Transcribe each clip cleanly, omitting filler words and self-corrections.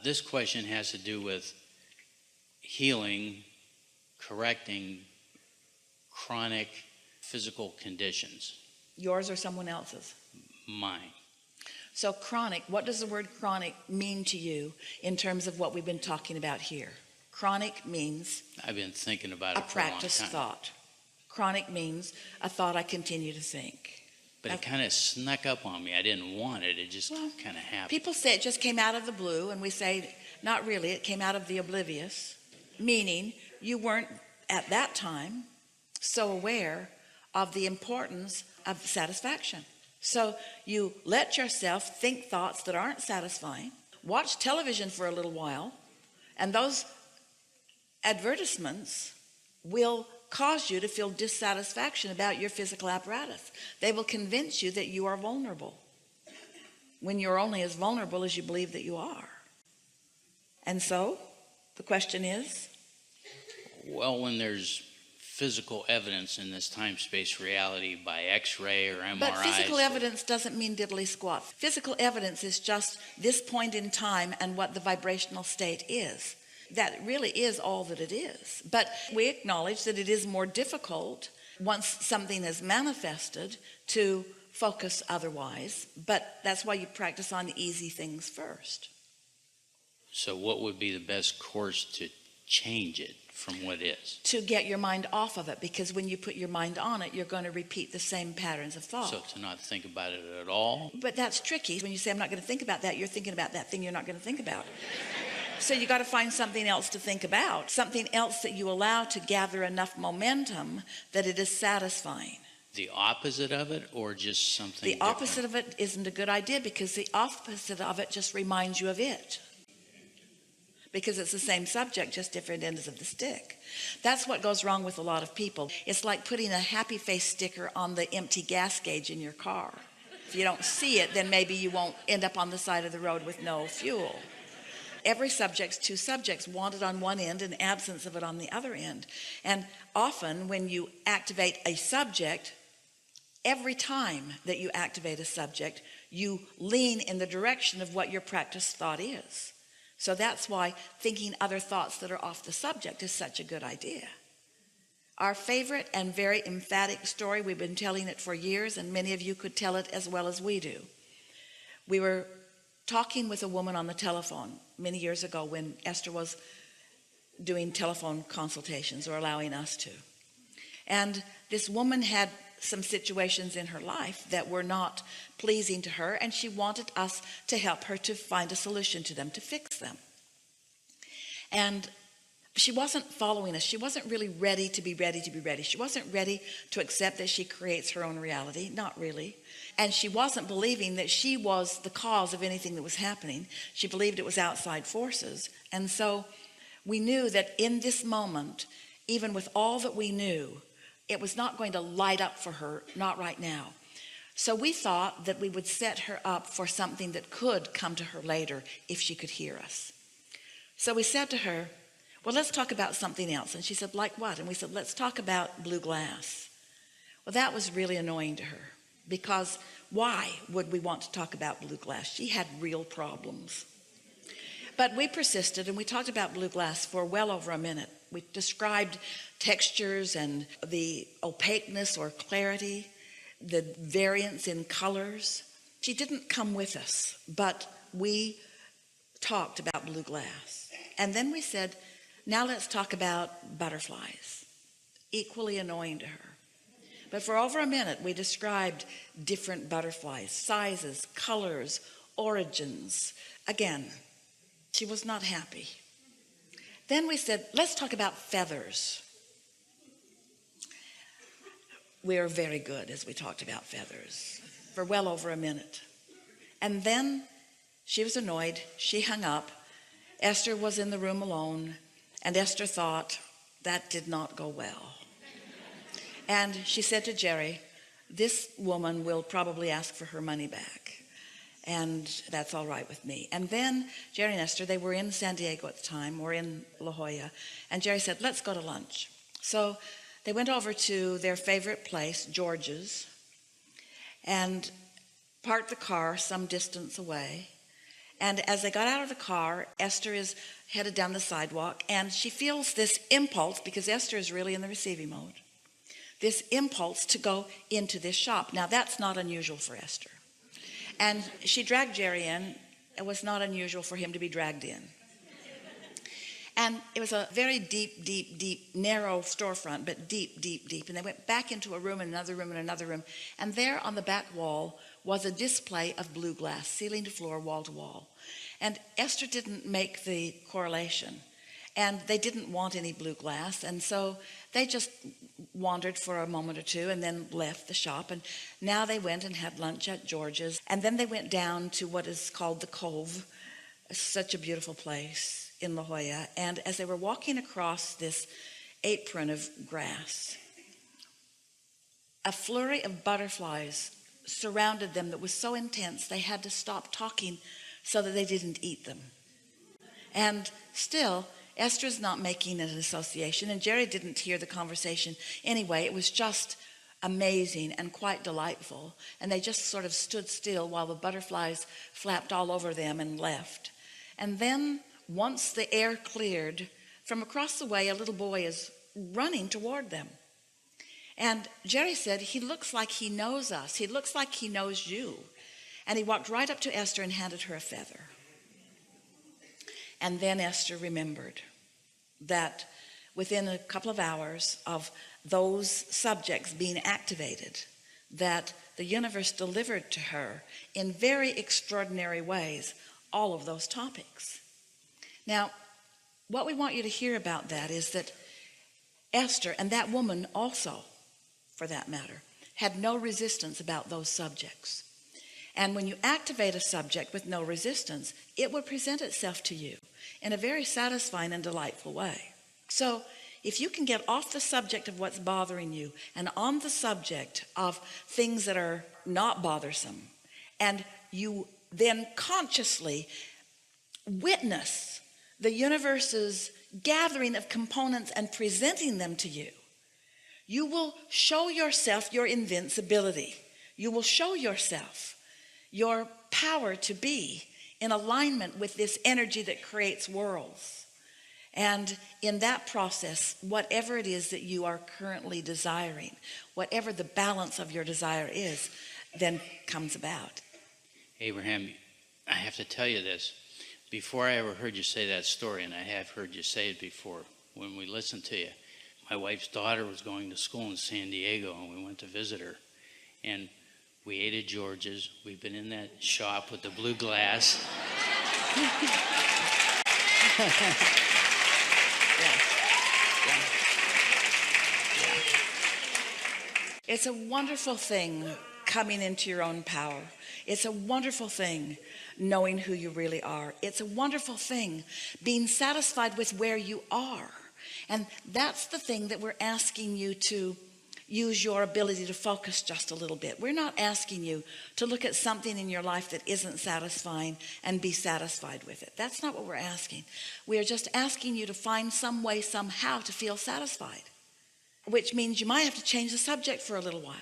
This question has to do with healing, correcting chronic physical conditions. Yours or someone else's? Mine. So chronic, what does the word chronic mean to you in terms of what we've been talking about here? Chronic means I've been thinking about it a for a long practiced time. thought. Chronic means a thought I continue to think. But it kind of snuck up on me. I didn't want it. It just kind of happened. People say it just came out of the blue, and we say, not really, it came out of the oblivious, meaning you weren't at that time so aware of the importance of satisfaction. So you let yourself think thoughts that aren't satisfying, watch television for a little while, and those advertisements will cause you to feel dissatisfaction about your physical apparatus. They will convince you that you are vulnerable when you're only as vulnerable as you believe that you are. And so the question is? Well, when there's physical evidence in this time-space reality by X-ray or MRI. But physical evidence doesn't mean diddly squat. Physical evidence is just this point in time and what the vibrational state is. That really is all that it is. But we acknowledge that it is more difficult once something is manifested to focus otherwise. But that's why you practice on easy things first. So what would be the best course to change it from what is? To get your mind off of it, because when you put your mind on it, you're going to repeat the same patterns of thought. So to not think about it at all? But that's tricky. When you say, I'm not going to think about that, you're thinking about that thing you're not going to think about. So you got to find something else to think about, something else that you allow to gather enough momentum that it is satisfying. The opposite of it, or just something The opposite of it isn't a good idea, because the opposite of it just reminds you of it. Because it's the same subject, just different ends of the stick. That's what goes wrong with a lot of people. It's like putting a happy face sticker on the empty gas gauge in your car. If you don't see it, then maybe you won't end up on the side of the road with no fuel. Every subject's two subjects, wanted on one end and absence of it on the other end. And often when you activate a subject, every time that you activate a subject, you lean in the direction of what your practiced thought is. So that's why thinking other thoughts that are off the subject is such a good idea. Our favorite and very emphatic story, we've been telling it for years, and many of you could tell it as well as we do. We were talking with a woman on the telephone many years ago when Esther was doing telephone consultations, or allowing us to. And this woman had some situations in her life that were not pleasing to her, and she wanted us to help her to find a solution to them, to fix them. And she wasn't following us. She wasn't really ready to be ready. She wasn't ready to accept that she creates her own reality, not really. And she wasn't believing that she was the cause of anything that was happening. She believed it was outside forces. And so we knew that in this moment, even with all that we knew, it was not going to light up for her, not right now. So we thought that we would set her up for something that could come to her later if she could hear us. So we said to her, well, let's talk about something else. And she said, like what? And we said, let's talk about blue glass. Well, that was really annoying to her, because why would we want to talk about blue glass? She had real problems. But we persisted, and we talked about blue glass for well over a minute. We described textures and the opaqueness or clarity, the variance in colors. She didn't come with us, but we talked about blue glass. And then we said, now let's talk about butterflies. Equally annoying to her. But for over a minute, we described different butterflies, sizes, colors, origins. Again, she was not happy. Then we said, let's talk about feathers. We are very good as we talked about feathers for well over a minute. And then she was annoyed. She hung up. Esther was in the room alone. And Esther thought, that did not go well. And she said to Jerry, this woman will probably ask for her money back. And that's all right with me. And then Jerry and Esther, they were in San Diego at the time, or in La Jolla. And Jerry said, let's go to lunch. So they went over to their favorite place, George's, and parked the car some distance away. And as they got out of the car, Esther is headed down the sidewalk, and she feels this impulse, because Esther is really in the receiving mode, this impulse to go into this shop. Now, that's not unusual for Esther. And she dragged Jerry in. It was not unusual for him to be dragged in. And it was a very deep, narrow storefront, but deep. And they went back into a room and another room and another room. And there on the back wall was a display of blue glass, ceiling to floor, wall to wall. And Esther didn't make the correlation. And they didn't want any blue glass. And so they just wandered for a moment or two and then left the shop. And now they went and had lunch at George's. And then they went down to what is called the Cove, such a beautiful place in La Jolla. And as they were walking across this apron of grass, a flurry of butterflies surrounded them that was so intense they had to stop talking so that they didn't eat them. And still, Esther's not making an association, and Jerry didn't hear the conversation anyway. It was just amazing and quite delightful. And they just sort of stood still while the butterflies flapped all over them and left. And then once the air cleared, from across the way, a little boy is running toward them. And Jerry said, he looks like he knows us. He looks like he knows you. And he walked right up to Esther and handed her a feather. And then Esther remembered that within a couple of hours of those subjects being activated, that the universe delivered to her in very extraordinary ways all of those topics. Now, what we want you to hear about that is that Esther, and that woman also, for that matter, had no resistance about those subjects. And when you activate a subject with no resistance, it will present itself to you in a very satisfying and delightful way. So if you can get off the subject of what's bothering you and on the subject of things that are not bothersome, and you then consciously witness the universe's gathering of components and presenting them to you, you will show yourself your invincibility. You will show yourself your power to be in alignment with this energy that creates worlds. And in that process, whatever it is that you are currently desiring, whatever the balance of your desire is, then comes about. Abraham, I have to tell you this. Before I ever heard you say that story, and I have heard you say it before, when we listened to you, my wife's daughter was going to school in San Diego, and we went to visit her. And we ate at George's. We've been in that shop with the blue glass. It's a wonderful thing coming into your own power. It's a wonderful thing knowing who you really are. It's a wonderful thing being satisfied with where you are. And that's the thing that we're asking you to use your ability to focus just a little bit. We're not asking you to look at something in your life that isn't satisfying and be satisfied with it. That's not what we're asking. We are just asking you to find some way, somehow, to feel satisfied, which means you might have to change the subject for a little while.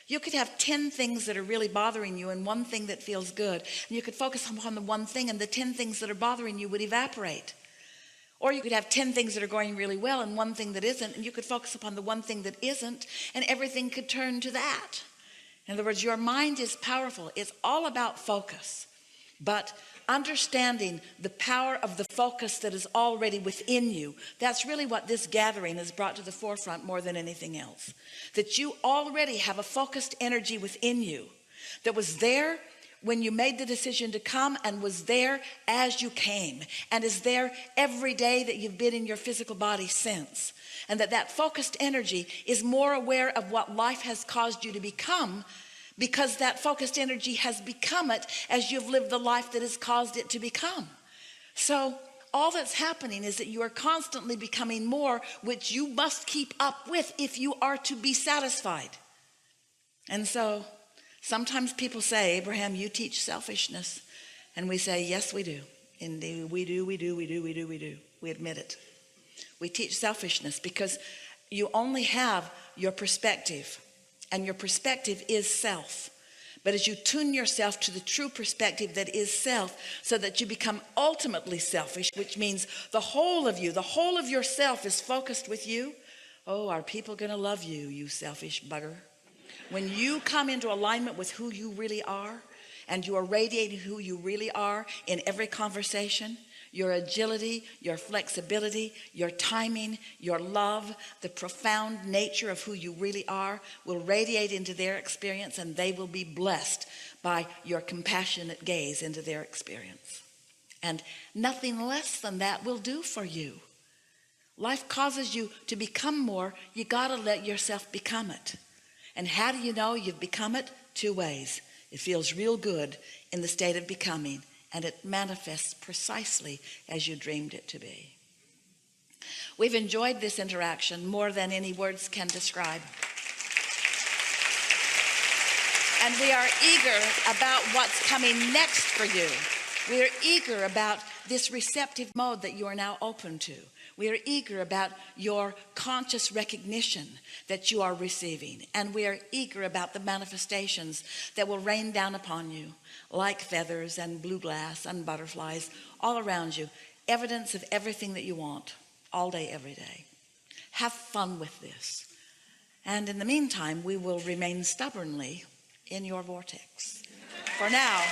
You could have 10 things that are really bothering you and one thing that feels good. And you could focus upon the one thing, and the 10 things that are bothering you would evaporate. Or you could have 10 things that are going really well and one thing that isn't, and you could focus upon the one thing that isn't, and everything could turn to that. In other words, your mind is powerful. It's all about focus. But understanding the power of the focus that is already within you, that's really what this gathering has brought to the forefront more than anything else. That you already have a focused energy within you that was there when you made the decision to come, and was there as you came, and is there every day that you've been in your physical body since. And that focused energy is more aware of what life has caused you to become, because that focused energy has become it as you've lived the life that has caused it to become. So all that's happening is that you are constantly becoming more, which you must keep up with if you are to be satisfied. And so sometimes people say, Abraham, you teach selfishness. And we say, yes, we do. Indeed, we do. We admit it. We teach selfishness because you only have your perspective, and your perspective is self. but as you tune yourself to the true perspective that is self, so that you become ultimately selfish, which means the whole of you, the whole of yourself is focused with you. Oh, are people going to love you, you selfish bugger? When you come into alignment with who you really are, and you are radiating who you really are in every conversation, your agility, your flexibility, your timing, your love, the profound nature of who you really are will radiate into their experience, and they will be blessed by your compassionate gaze into their experience. And nothing less than that will do for you. Life causes you to become more. You got to let yourself become it. And how do you know you've become it? 2 ways. It feels real good in the state of becoming, and it manifests precisely as you dreamed it to be. We've enjoyed this interaction more than any words can describe. And we are eager about what's coming next for you. We are eager about this receptive mode that you are now open to. We are eager about your conscious recognition that you are receiving. And we are eager about the manifestations that will rain down upon you like feathers and blue glass and butterflies all around you. Evidence of everything that you want all day, every day. Have fun with this. And in the meantime, we will remain stubbornly in your vortex. For now,